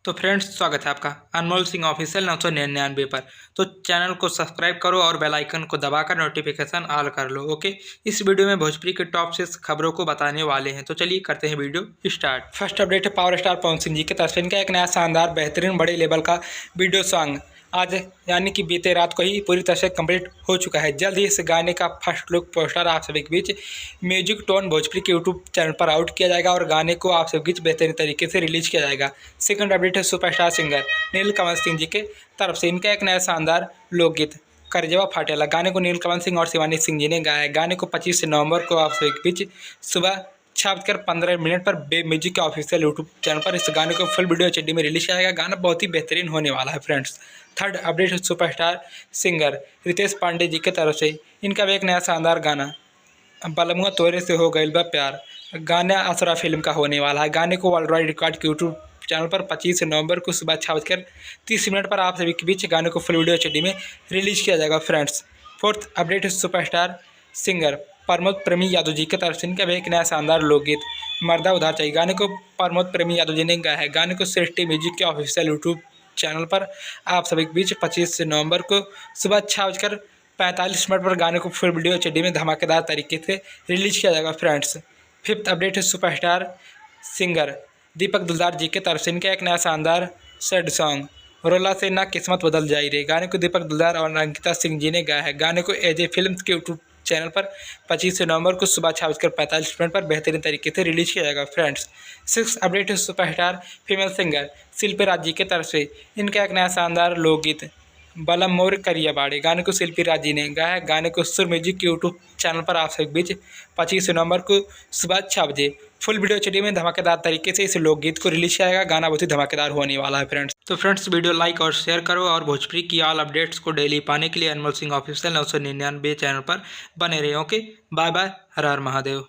तो फ्रेंड्स, स्वागत है आपका अनमोल सिंह ऑफिशियल 999 पर। तो चैनल को सब्सक्राइब करो और बेल आइकन को दबाकर नोटिफिकेशन ऑल कर लो। ओके, इस वीडियो में भोजपुरी के टॉप 6 खबरों को बताने वाले हैं। तो चलिए करते हैं वीडियो स्टार्ट। फर्स्ट अपडेट है पावर स्टार पवन सिंह जी के तरफ से इनका एक नया शानदार बेहतरीन बड़े लेवल का वीडियो सॉन्ग आज यानी कि बीते रात को ही पूरी तरह से कंप्लीट हो चुका है। जल्द ही इस गाने का फर्स्ट लुक पोस्टर आप सभी के बीच म्यूजिक टोन भोजपुरी के यूट्यूब चैनल पर आउट किया जाएगा और गाने को आप सभी के बीच बेहतरीन तरीके से रिलीज किया जाएगा। सेकंड अपडेट है सुपरस्टार सिंगर नीलकमल सिंह जी के तरफ से इनका एक नया शानदार लोकगीत करजवा फाटेला गाने को नीलकमल सिंह और शिवानी सिंह जी ने गाया है। गाने को 25 नवंबर को आप सभी के बीच सुबह 6:15 पर बे म्यूजिक के ऑफिशियल यूट्यूब चैनल पर इस गाने को फुल वीडियो HD में रिलीज किया जाएगा। गाना बहुत ही बेहतरीन होने वाला है फ्रेंड्स। थर्ड अपडेट है सुपरस्टार सिंगर रितेश पांडे जी की तरफ से इनका भी एक नया शानदार गाना बलमुआ तोरे से हो गइल बा प्यार गाना असरा फिल्म का होने वाला है। गाने को वर्ल्ड वाइड रिकॉर्ड के यूट्यूब चैनल पर 25 नवंबर को सुबह 6:30 पर आप सभी के बीच गाने को फुल वीडियो HD में रिलीज किया जाएगा फ्रेंड्स। फोर्थ अपडेट है सुपरस्टार सिंगर प्रमोद प्रेमी यादव जी की तरफ से इनका भी एक नया शानदार लोकगीत मर्दा उधार चाहिए गाने को प्रमोद प्रेमी यादव जी ने गाया है। गाने को सृष्टि म्यूजिक के ऑफिशियल यूट्यूब चैनल पर आप सभी के बीच 25 नवंबर को सुबह 6:45 पर गाने को फुल वीडियो HD में धमाकेदार तरीके से रिलीज किया जाएगा फ्रेंड्स। फिफ्थ अपडेट है सुपरस्टार सिंगर दीपक दुलदार जी की तरफ से इनका एक नया शानदार सैड सॉन्ग रोला से ना किस्मत बदल जाई रे गाने को दीपक दुलदार और अंकिता सिंह जी ने गाया है। गाने को एजे फिल्म के यूट्यूब चैनल पर 25 नवंबर को सुबह 6:45 पर बेहतरीन तरीके से रिलीज किया जाएगा फ्रेंड्स। सिक्स अपडेट है सुपरस्टार फीमेल सिंगर शिल्पी राज जी की तरफ से इनका एक नया शानदार लोकगीत बलम मोर करिया बाड़ी गाने को शिल्पी राज जी ने गाया है। गाने को सुर म्यूजिक के यूट्यूब चैनल पर आप सभी के बीच 25 नवंबर को सुबह 6 बजे फुल वीडियो HD में धमाकेदार तरीके से इस लोकगीत को रिलीज किया जाएगा। गाना बहुत ही धमाकेदार होने वाला है फ्रेंड्स। तो फ्रेंड्स, वीडियो लाइक और शेयर करो और भोजपुरी की ऑल अपडेट्स को डेली पाने के लिए अनमोल सिंह ऑफिशियल 999 चैनल पर बने रहे। ओके, बाय बाय, हर हर महादेव।